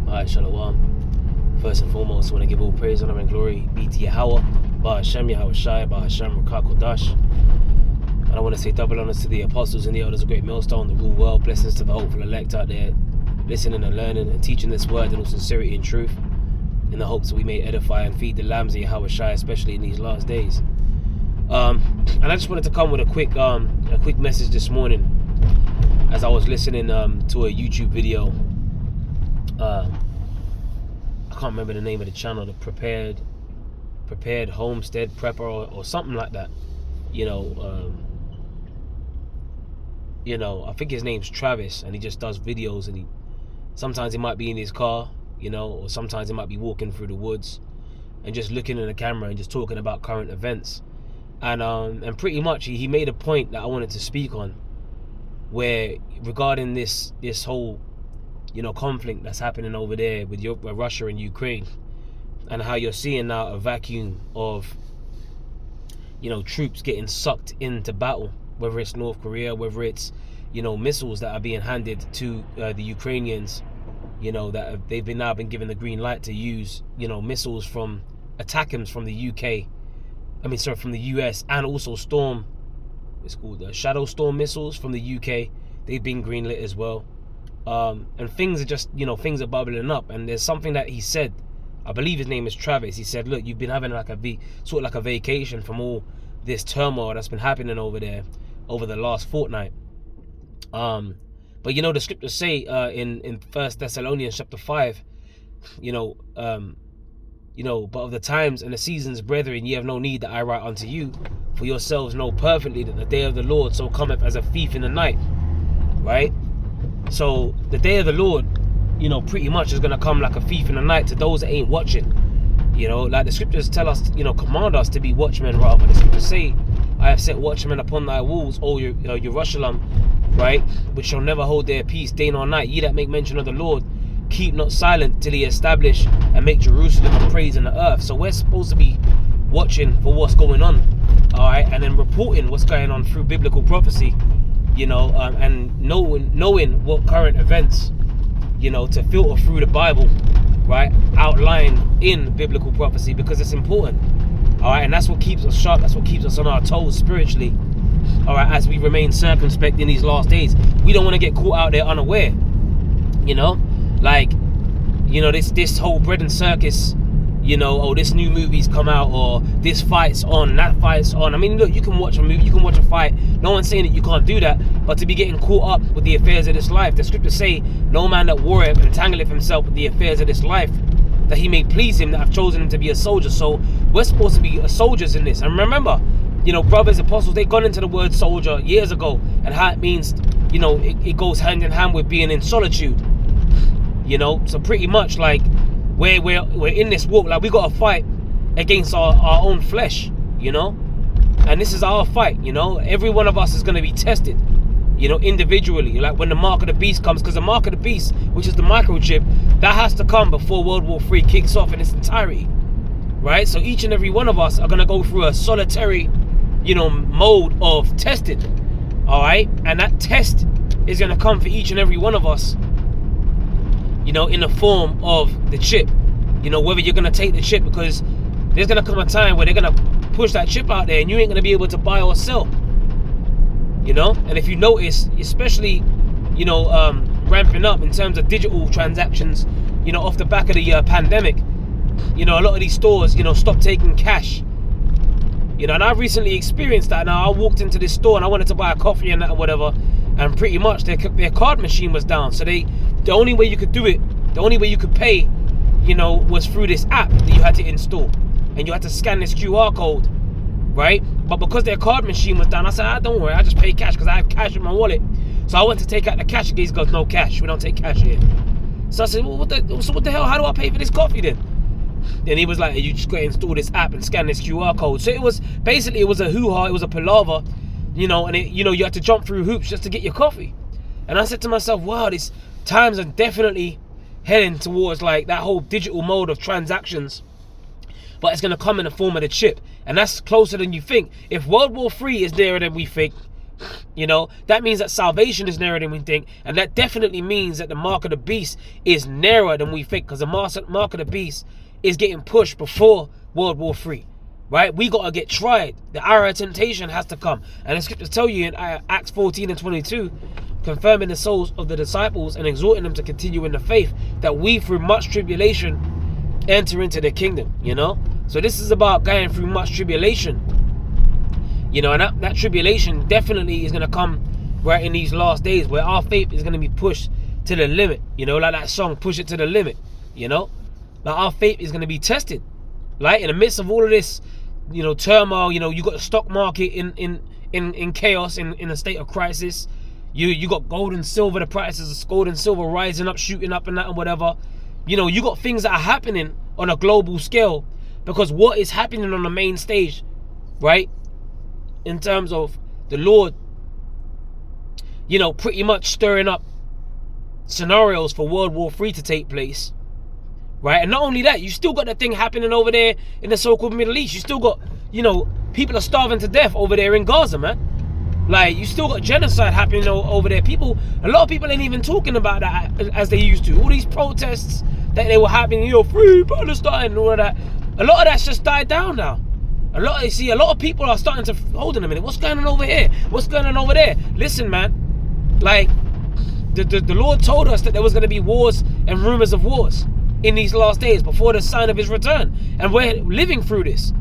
Alright, Shalom. First and foremost, I want to give all praise, honor, and glory be to Yahweh, Bahashem, Yahweh Shai, Bahashem, Rakak Kodash. And I want to say double honors to the apostles and the elders of Great Millstone, the rule world. Blessings to the hopeful elect out there, listening and learning and teaching this word in all sincerity and truth, in the hopes that we may edify and feed the lambs of Yahweh Shai, especially in these last days. And I just wanted to come with a quick message this morning, as I was listening to a YouTube video. I can't remember the name of the channel, the prepared homestead prepper or something like that. I think his name's Travis, and he just does videos, and sometimes he might be in his car, or sometimes he might be walking through the woods and just looking in the camera and just talking about current events. And pretty much he made a point that I wanted to speak on, where regarding this whole conflict that's happening over there with Russia and Ukraine, and how you're seeing now a vacuum of troops getting sucked into battle, whether it's North Korea, whether it's missiles that are being handed to the Ukrainians, that they've now been given the green light to use missiles from ATACMS from the from the US, and also Shadow Storm missiles from the UK. They've been greenlit as well. And things are just, things are bubbling up. And there's something that he said, I believe his name is Travis. He said, look, you've been having like a vacation from all this turmoil that's been happening over there over the last fortnight. But the scriptures say in 1 Thessalonians chapter 5, but of the times and the seasons, brethren, ye have no need that I write unto you, for yourselves know perfectly that the day of the Lord so cometh as a thief in the night. Right? So the day of the Lord, pretty much is going to come like a thief in the night to those that ain't watching. Like the scriptures tell us, command us to be watchmen rather. The scriptures say, I have set watchmen upon thy walls, O Jerusalem, right? Which shall never hold their peace day nor night. Ye that make mention of the Lord, keep not silent till he establish and make Jerusalem a praise in the earth. So we're supposed to be watching for what's going on, all right, and then reporting what's going on through biblical prophecy, and knowing what current events, to filter through the Bible, right, outlined in biblical prophecy, because it's important, all right, and that's what keeps us sharp. That's what keeps us on our toes spiritually, all right, as we remain circumspect in these last days. We don't want to get caught out there unaware, this whole bread and circus, this new movie's come out, or this fight's on, that fight's on. I mean, look, you can watch a movie, you can watch a fight. No one's saying that you can't do that, but to be getting caught up with the affairs of this life, the scriptures say, no man that warreth entangleth himself with the affairs of this life, that he may please him that have chosen him to be a soldier. So we're supposed to be soldiers in this. And remember, brothers, apostles, they gone into the word soldier years ago, and how it means, it goes hand in hand with being in solitude. So pretty much like we're in this walk, like we got to fight against our own flesh, and this is our fight. Every one of us is going to be tested, individually, like when the mark of the beast comes, because the mark of the beast, which is the microchip, that has to come before World War III kicks off in its entirety, right? So each and every one of us are going to go through a solitary mode of testing, all right, and that test is going to come for each and every one of us, in the form of the chip, whether you're going to take the chip, because there's going to come a time where they're going to push that chip out there and you ain't going to be able to buy or sell, and if you notice, especially, ramping up in terms of digital transactions, off the back of the pandemic, a lot of these stores, stopped taking cash, and I recently experienced that. Now, I walked into this store and I wanted to buy a coffee and that or whatever, and pretty much their card machine was down. So the only way you could do it, the only way you could pay, was through this app that you had to install, and you had to scan this QR code, right? But because their card machine was down, I said, don't worry, I just pay cash because I have cash in my wallet. So I went to take out the cash. The guy goes, no cash, we don't take cash here. So I said, well, what the hell? How do I pay for this coffee then? Then he was like, you just got to install this app and scan this QR code. So it was a hoo-ha, it was a palaver, and you had to jump through hoops just to get your coffee. And I said to myself, wow, these times are definitely heading towards like that whole digital mode of transactions, but it's going to come in the form of the chip, and that's closer than you think. If World War III is nearer than we think, You know, that means that salvation is nearer than we think, and that definitely means that the mark of the beast is nearer than we think, because the mark of the beast is getting pushed before World War III. Right? We got to get tried. The hour of temptation has to come. And the scriptures tell you in Acts 14 and 22, confirming the souls of the disciples and exhorting them to continue in the faith, that we through much tribulation enter into the kingdom, you know? So this is about going through much tribulation. You know, and that tribulation definitely is going to come right in these last days, where our faith is going to be pushed to the limit. You know, like that song, push it to the limit. You know, like our faith is going to be tested. Like in the midst of all of this, you know, turmoil, you know, you got the stock market in chaos, in a state of crisis. You got gold and silver, the prices of gold and silver rising up, shooting up and that and whatever. You know, you got things that are happening on a global scale, because what is happening on the main stage, right, in terms of the Lord, you know, pretty much stirring up scenarios for World War III to take place. Right? And not only that, you still got that thing happening over there in the so-called Middle East. You still got, you know, people are starving to death over there in Gaza, man. Like, you still got genocide happening over there. A lot of people ain't even talking about that as they used to. All these protests that they were having, you know, free Palestine and all of that. A lot of that's just died down now. A lot of people are starting to, hold on a minute, what's going on over here? What's going on over there? Listen, man, like, the Lord told us that there was going to be wars and rumors of wars in these last days before the sign of his return, and we're living through this.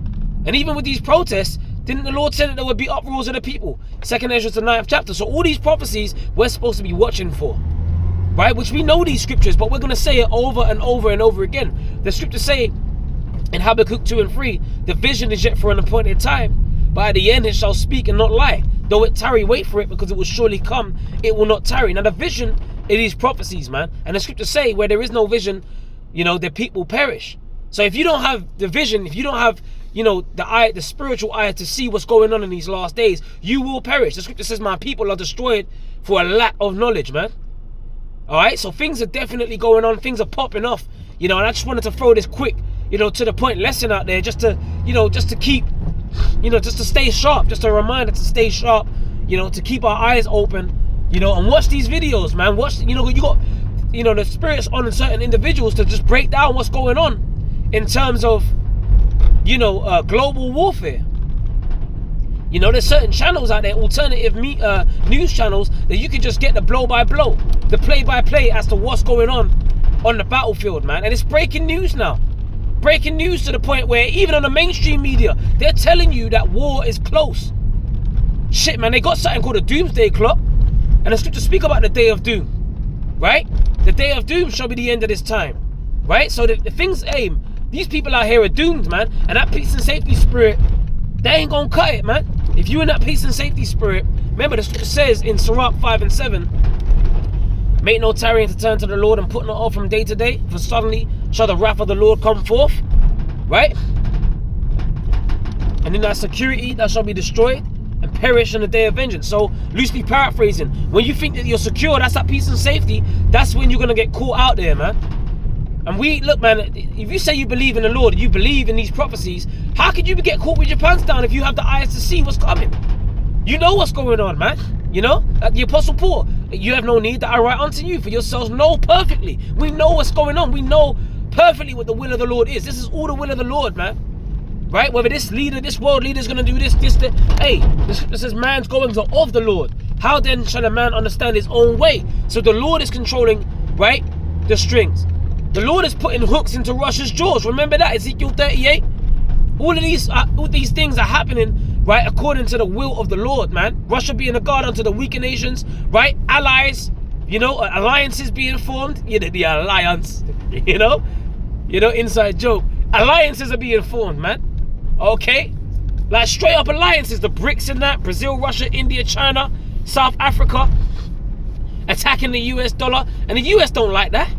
And even with these protests, didn't the Lord say that there would be uproars of the people? 2nd Ezra, the 9th chapter. So all these prophecies we're supposed to be watching for, right? Which we know these scriptures, but we're going to say it over and over and over again. The scriptures say in Habakkuk 2 and 3, the vision is yet for an appointed time, but at the end it shall speak and not lie. Though it tarry, wait for it, because it will surely come, it will not tarry. Now the vision are these prophecies, man. And the scriptures say where there is no vision, you know, the people perish. So if you don't have the vision, if you don't have, you know, the spiritual eye to see what's going on in these last days, you will perish. The scripture says my people are destroyed for a lack of knowledge, man. All right, so things are definitely going on. Things are popping off, you know, and I just wanted to throw this quick, you know, to the point lesson out there, just to, you know, just to keep, you know, just to stay sharp, just a reminder to stay sharp, you know, to keep our eyes open, you know, and watch these videos, man. Watch, you know, you got, you know, the spirits on certain individuals to just break down what's going on in terms of, you know, global warfare. You know, there's certain channels out there, alternative news channels, that you can just get the blow-by-blow, the play-by-play as to what's going on the battlefield, man. And it's breaking news now. Breaking news to the point where even on the mainstream media, they're telling you that war is close. Shit, man, they got something called a doomsday clock. And the scriptures speak about the day of doom. Right? The day of doom shall be the end of this time. Right? So the things aim. These people out here are doomed, man. And that peace and safety spirit, they ain't gonna cut it, man. If you in that peace and safety spirit, remember the scripture says in Sirach 5 and 7, make no tarrying to turn to the Lord and put not off from day to day, for suddenly shall the wrath of the Lord come forth. Right? And in that security that shall be destroyed and perish in the day of vengeance. So, loosely paraphrasing, when you think that you're secure, that's that peace and safety, that's when you're going to get caught out there, man. And look, man, if you say you believe in the Lord, you believe in these prophecies, how could you get caught with your pants down if you have the eyes to see what's coming? You know what's going on, man. You know, like the Apostle Paul, you have no need that I write unto you, for yourselves know perfectly. We know what's going on. We know perfectly what the will of the Lord is. This is all the will of the Lord, man. Right? Whether this world leader is going to do this, hey, this is man's goings are of the Lord. How then shall a man understand his own way? So the Lord is controlling, right, the strings. The Lord is putting hooks into Russia's jaws. Remember that, Ezekiel 38? All these things are happening, right, according to the will of the Lord, man. Russia being a guard unto the weaker nations, right? Allies, you know, alliances being formed. You know, the alliance, you know, inside joke. Alliances are being formed, man. Okay? Like straight up alliances. The BRICS and that. Brazil, Russia, India, China, South Africa. Attacking the US dollar. And the US don't like that.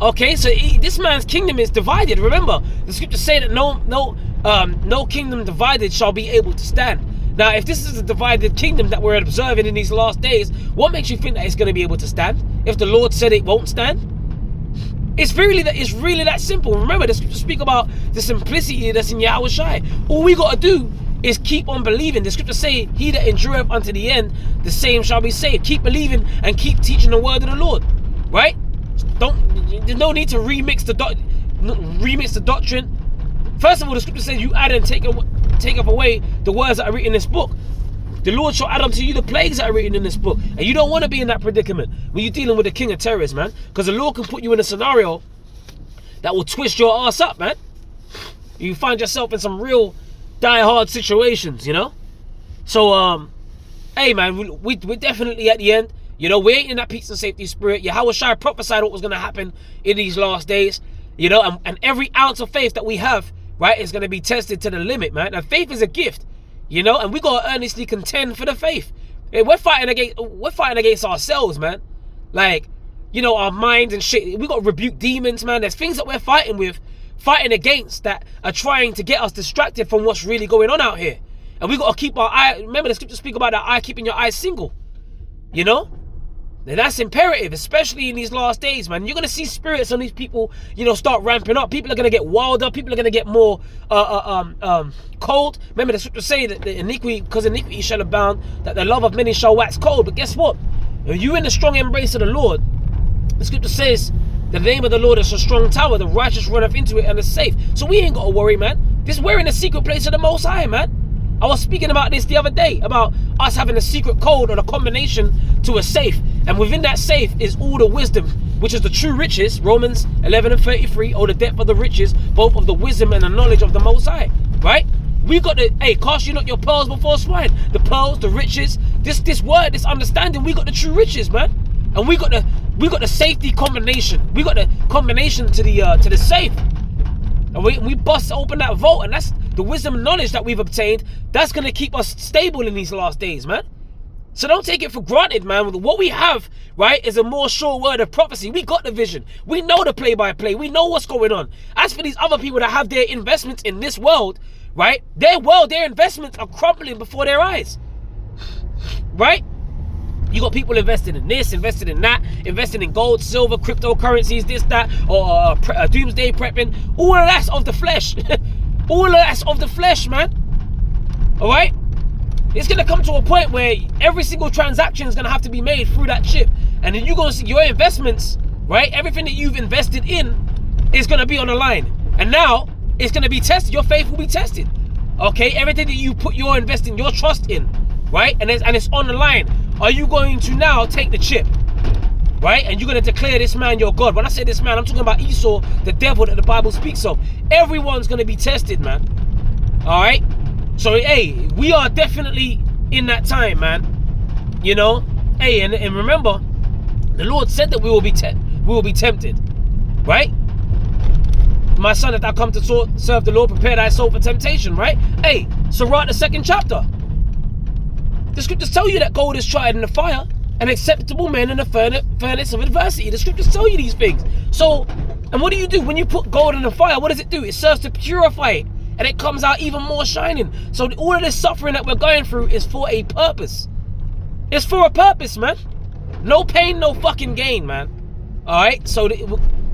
Okay, so this man's kingdom is divided. Remember, the scriptures say that no kingdom divided shall be able to stand. Now, if this is a divided kingdom that we're observing in these last days, what makes you think that it's going to be able to stand? If the Lord said it won't stand? It's really that simple. Remember, the scriptures speak about the simplicity that's in Yahweh Shai. All we got to do is keep on believing. The scriptures say, he that endureth unto the end, the same shall be saved. Keep believing and keep teaching the word of the Lord, right? There's no need to remix the doctrine. First of all, the scripture says you add and take up away the words that are written in this book. The Lord shall add unto you the plagues that are written in this book. And you don't want to be in that predicament when you're dealing with the king of terrorists, man. Because the Lord can put you in a scenario that will twist your ass up, man. You find yourself in some real die-hard situations, you know? So, hey, man, we're definitely at the end. You know, we ain't in that peace and safety spirit. Yahweh Shai prophesied what was going to happen in these last days. You know, and every ounce of faith that we have, right, is going to be tested to the limit, man. And faith is a gift, you know, and we got to earnestly contend for the faith. Hey, we're fighting against ourselves, man. Like, you know, our minds and shit. We got to rebuke demons, man. There's things that we're fighting against that are trying to get us distracted from what's really going on out here. And we got to keep our eye. Remember, the scriptures speak about that eye, keeping your eyes single, you know. And that's imperative, especially in these last days, man. You're going to see spirits on these people, you know, start ramping up. People are going to get wilder. People are going to get more cold. Remember, the scriptures say that the iniquity, because iniquity shall abound, that the love of many shall wax cold. But guess what? When you're in the strong embrace of the Lord, the scripture says, the name of the Lord is a strong tower. The righteous runneth into it and is safe. So we ain't got to worry, man. We're in the secret place of the Most High, man. I was speaking about this the other day, about us having a secret code or a combination to a safe. And within that safe is all the wisdom, which is the true riches, Romans 11:33, or the depth of the riches, both of the wisdom and the knowledge of the Most High, right? We got the, hey, cast you not your pearls before swine. The pearls, the riches, this word, this understanding, we got the true riches, man. And we got the safety combination. We got the combination to the safe. And we bust open that vault, and that's the wisdom and knowledge that we've obtained. That's going to keep us stable in these last days, man. So don't take it for granted, man. What we have, right, is a more sure word of prophecy. We got the vision. We know the play-by-play. We know what's going on. As for these other people that have their investments in this world, right, their investments are crumbling before their eyes, right? You got people invested in this, invested in that, invested in gold, silver, cryptocurrencies, this, that, or doomsday prepping. All of that's of the flesh. All of that's of the flesh, man. All right? It's going to come to a point where every single transaction is going to have to be made through that chip. And then you're going to see your investments, right? Everything that you've invested in is going to be on the line. And now it's going to be tested. Your faith will be tested. Okay? Everything that you put your investing, your trust in, right? And it's on the line. Are you going to now take the chip, right? And you're going to declare this man your God. When I say this man, I'm talking about Esau, the devil that the Bible speaks of. Everyone's going to be tested, man. All right? So, hey, we are definitely in that time, man. You know? Hey, and remember, the Lord said that we will be tempted, right? My son, if thou come to serve the Lord, prepare thy soul for temptation, right? Hey, Sirach, the 2nd chapter. The scriptures tell you that gold is tried in the fire, and acceptable men in the furnace of adversity. The scriptures tell you these things. So, and what do? When you put gold in the fire, what does it do? It serves to purify it, and it comes out even more shining. So all of this suffering that we're going through is for a purpose. It's for a purpose, man. No pain, no fucking gain, man. All right? So,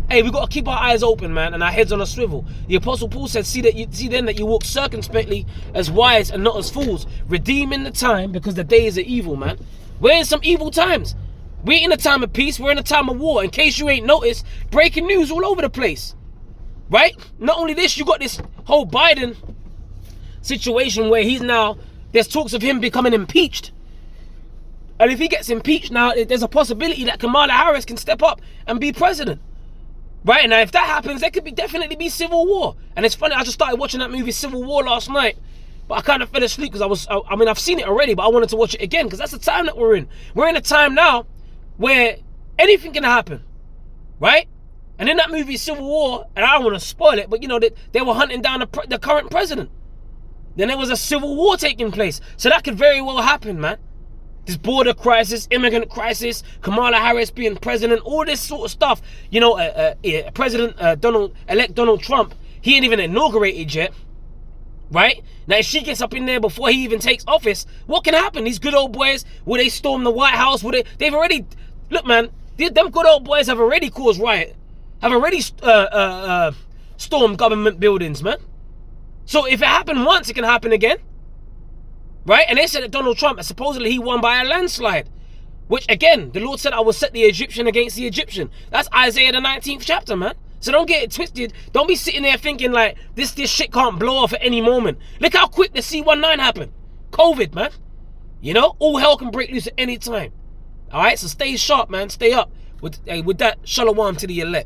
hey, we got to keep our eyes open, man, and our heads on a swivel. The Apostle Paul said, see then that you walk circumspectly as wise and not as fools, redeeming the time because the days are evil, man. We're in some evil times. We're in a time of peace. We're in a time of war. In case you ain't noticed, breaking news all over the place, right? Not only this, you got this whole Biden situation where there's talks of him becoming impeached. And if he gets impeached now, there's a possibility that Kamala Harris can step up and be president. Right, now if that happens, there could definitely be civil war. And it's funny, I just started watching that movie Civil War last night, but I kind of fell asleep because I've seen it already, but I wanted to watch it again because that's the time that we're in. We're in a time now where anything can happen, right? And in that movie Civil War, and I don't want to spoil it, but you know, they were hunting down the current president. Then there was a civil war taking place. So that could very well happen, man. This border crisis, immigrant crisis, Kamala Harris being president, all this sort of stuff. You know, Elect Donald Trump, he ain't even inaugurated yet, right? Now, if she gets up in there before he even takes office, what can happen? These good old boys, will they storm the White House? They've already, look, man, them good old boys have already caused riot, have already stormed government buildings, man. So if it happened once, it can happen again. right? And they said that Donald Trump, supposedly he won by a landslide. Which, again, the Lord said, I will set the Egyptian against the Egyptian. That's Isaiah the 19th chapter, man. So don't get it twisted. Don't be sitting there thinking like, this shit can't blow off at any moment. Look how quick the C-19 happened. COVID, man. You know, all hell can break loose at any time. All right, so stay sharp, man. Stay up. With that, shalom to the elect.